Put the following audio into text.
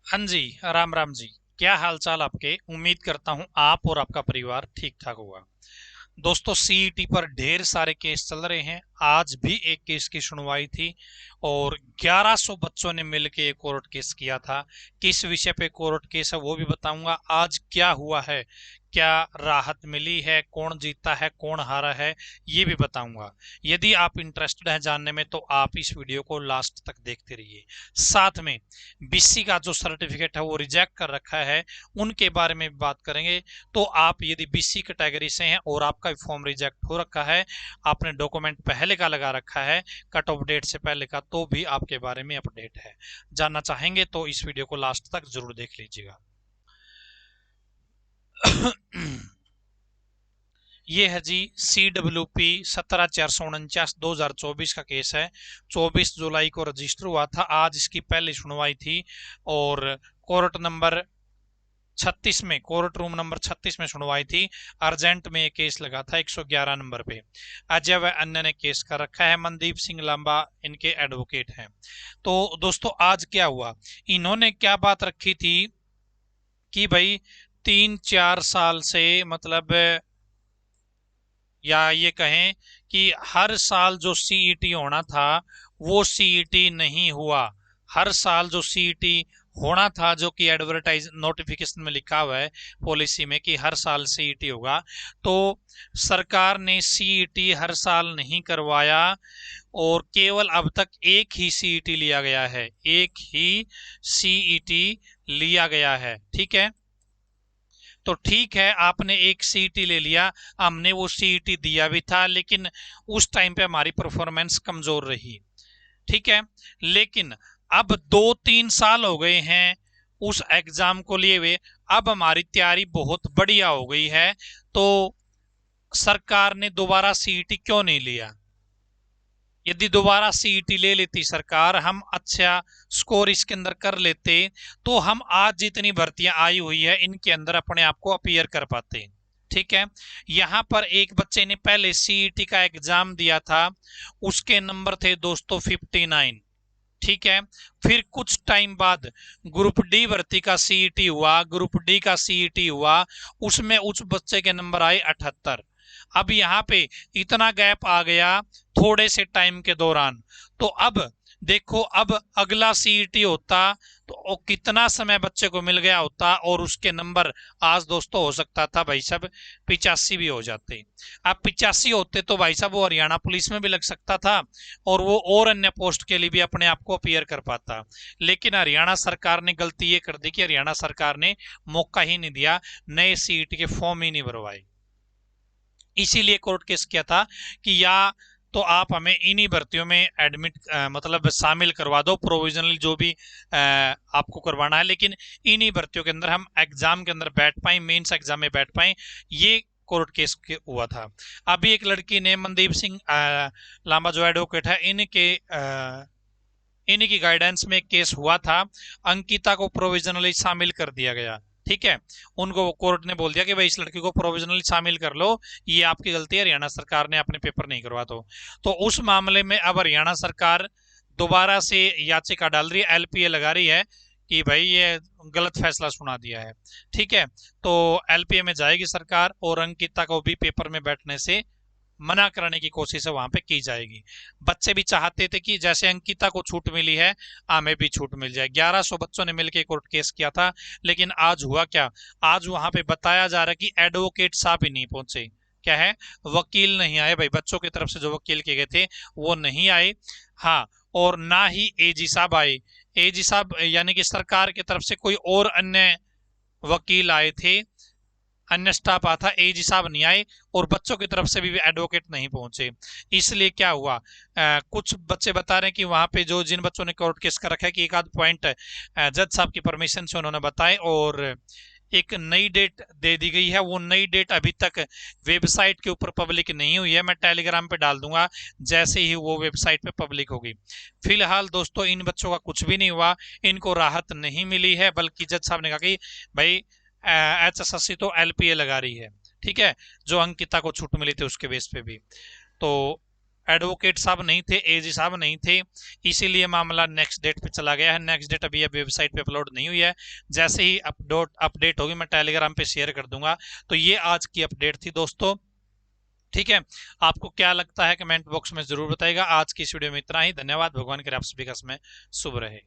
हाँ जी। राम राम जी। क्या हाल चाल आपके? उम्मीद करता हूँ आप और आपका परिवार ठीक ठाक होगा। दोस्तों, सीईटी पर ढेर सारे केस चल रहे हैं। आज भी एक केस की सुनवाई थी और 1100 बच्चों ने मिलकर एक कोर्ट केस किया था। किस विषय पे कोर्ट केस है वो भी बताऊंगा। आज क्या हुआ है, क्या राहत मिली है, कौन जीता है कौन हारा है, ये भी बताऊंगा। यदि आप इंटरेस्टेड हैं जानने में तो आप इस वीडियो को लास्ट तक देखते रहिए। साथ में बीसी का जो सर्टिफिकेट है वो रिजेक्ट कर रखा है, उनके बारे में भी बात करेंगे। तो आप यदि बीसी कैटेगरी से हैं और आपका फॉर्म रिजेक्ट हो रखा है, आपने डॉक्यूमेंट पहले का लगा रखा है कट ऑफ डेट से पहले का, तो भी आपके बारे में अपडेट है। जानना चाहेंगे तो इस वीडियो को लास्ट तक जरूर देख लीजिएगा। ये है जी CWP 17/449/2024 का केस है। 24 जुलाई को रजिस्टर हुआ था। आज इसकी पहली सुनवाई थी और कोर्ट रूम नंबर 36 में सुनवाई थी। अर्जेंट में ये केस लगा था 111 नंबर पे। अजय व अन्य ने केस कर रखा है। मनदीप सिंह लांबा इनके एडवोकेट हैं। तो दोस्तों, आज क्या हुआ, इन्होंने क्या बात रखी थी कि भाई 3-4 साल से, मतलब या ये कहें कि हर साल जो सीईटी होना था वो सीईटी नहीं हुआ। हर साल जो सीईटी होना था, जो कि एडवर्टाइज नोटिफिकेशन में लिखा हुआ है पॉलिसी में कि हर साल सीईटी होगा, तो सरकार ने सीईटी हर साल नहीं करवाया और केवल अब तक एक ही सीईटी लिया गया है। एक ही सीईटी लिया गया है, ठीक है। तो ठीक है, आपने एक सीईटी ले लिया, हमने वो सीईटी दिया भी था, लेकिन उस टाइम पे हमारी परफॉर्मेंस कमजोर रही, ठीक है। लेकिन अब 2-3 साल हो गए हैं उस एग्जाम को लिए हुए, अब हमारी तैयारी बहुत बढ़िया हो गई है, तो सरकार ने दोबारा सीईटी क्यों नहीं लिया? यदि दोबारा सीईटी ले लेती सरकार, हम अच्छा स्कोर इसके अंदर कर लेते, तो हम आज जितनी भर्तियां आई हुई है इनके अंदर अपने आप को अपीयर कर पाते, ठीक है। यहां पर एक बच्चे ने पहले सीईटी का एग्जाम दिया था, उसके नंबर थे दोस्तों 59, ठीक है। फिर कुछ टाइम बाद ग्रुप डी भर्ती का सीईटी हुआ, ग्रुप डी का सीईटी हुआ, उसमें उस बच्चे के नंबर आए 78। अब यहाँ पे इतना गैप आ गया थोड़े से टाइम के दौरान। तो अब देखो, अब अगला सीईटी होता तो कितना समय बच्चे को मिल गया होता और उसके नंबर आज दोस्तों हो सकता था भाई साहब 85 भी हो जाते। अब 85 होते तो भाई साहब वो हरियाणा पुलिस में भी लग सकता था और वो और अन्य पोस्ट के लिए भी अपने आप को अपीयर कर पाता। लेकिन हरियाणा सरकार ने गलती ये कर दी कि हरियाणा सरकार ने मौका ही नहीं दिया, नए सीईटी के फॉर्म ही नहीं भरवाए। इसीलिए कोर्ट केस किया था कि या तो आप हमें इन्हीं भर्तियों में एडमिट मतलब शामिल करवा दो, प्रोविजनली जो भी आपको करवाना है, लेकिन इन्हीं भर्तियों के अंदर हम एग्जाम के अंदर बैठ पाए, मेंस एग्जाम में बैठ पाए। ये कोर्ट केस हुआ था। अभी एक लड़की ने, मनदीप सिंह लांबा जो एडवोकेट है, इनकी गाइडेंस में एक केस हुआ था। अंकिता को प्रोविजनली शामिल कर दिया गया, ठीक है। उनको कोर्ट ने बोल दिया कि भाई इस लड़की को प्रोविजनली शामिल कर लो, ये आपकी गलती है, हरियाणा सरकार ने अपने पेपर नहीं करवा दो। तो उस मामले में अब हरियाणा सरकार दोबारा से याचिका डाल रही है, एलपीए लगा रही है कि भाई ये गलत फैसला सुना दिया है, ठीक है। तो एलपीए में जाएगी सरकार और अंकिता को भी पेपर में बैठने से मना कराने की कोशिश है वहां पे की जाएगी। बच्चे भी चाहते थे कि जैसे अंकिता को छूट मिली है हमें भी छूट मिल जाए। 1100 बच्चों ने मिलकर कोर्ट केस किया था, लेकिन आज हुआ क्या? आज वहां पे बताया जा रहा है कि एडवोकेट साहब ही नहीं पहुंचे। क्या है? वकील नहीं आए भाई, बच्चों की तरफ से जो वकील किए गए थे वो नहीं आए। हाँ, और ना ही एजी साहब आए। एजी साहब यानी कि सरकार की तरफ से कोई और अन्य वकील आए थे, अन्य स्टाफ आता, एजी साहब नहीं आए, और बच्चों की तरफ से भी एडवोकेट नहीं पहुंचे। इसलिए क्या हुआ, कुछ बच्चे बता रहे हैं कि वहां पे जो जिन बच्चों ने कोर्ट केस कर रखा है कि एक आध पॉइंट जज साहब की परमिशन से उन्होंने बताए और एक नई डेट दे दी गई है। वो नई डेट अभी तक वेबसाइट के ऊपर पब्लिक नहीं हुई है, मैं टेलीग्राम पे डाल दूंगा जैसे ही वो वेबसाइट पे पब्लिक होगी। फिलहाल दोस्तों इन बच्चों का कुछ भी नहीं हुआ, इनको राहत नहीं मिली है, बल्कि जज साहब ने कहा कि भाई HSSC तो एलपीए लगा रही है, ठीक है, जो अंकिता को छूट मिली थी उसके बेस पे भी। तो एडवोकेट साहब नहीं थे, एजी साहब नहीं थे, इसीलिए मामला नेक्स्ट डेट पे चला गया है। नेक्स्ट डेट अभी वेबसाइट पे अपलोड नहीं हुई है, जैसे ही अपडेट होगी मैं टेलीग्राम पे शेयर कर दूंगा। तो ये आज की अपडेट थी दोस्तों, ठीक है। आपको क्या लगता है कमेंट बॉक्स में जरूर बताइएगा। आज की इस वीडियो में इतना ही, धन्यवाद। भगवान करे आप सभी का समय शुभ रहे।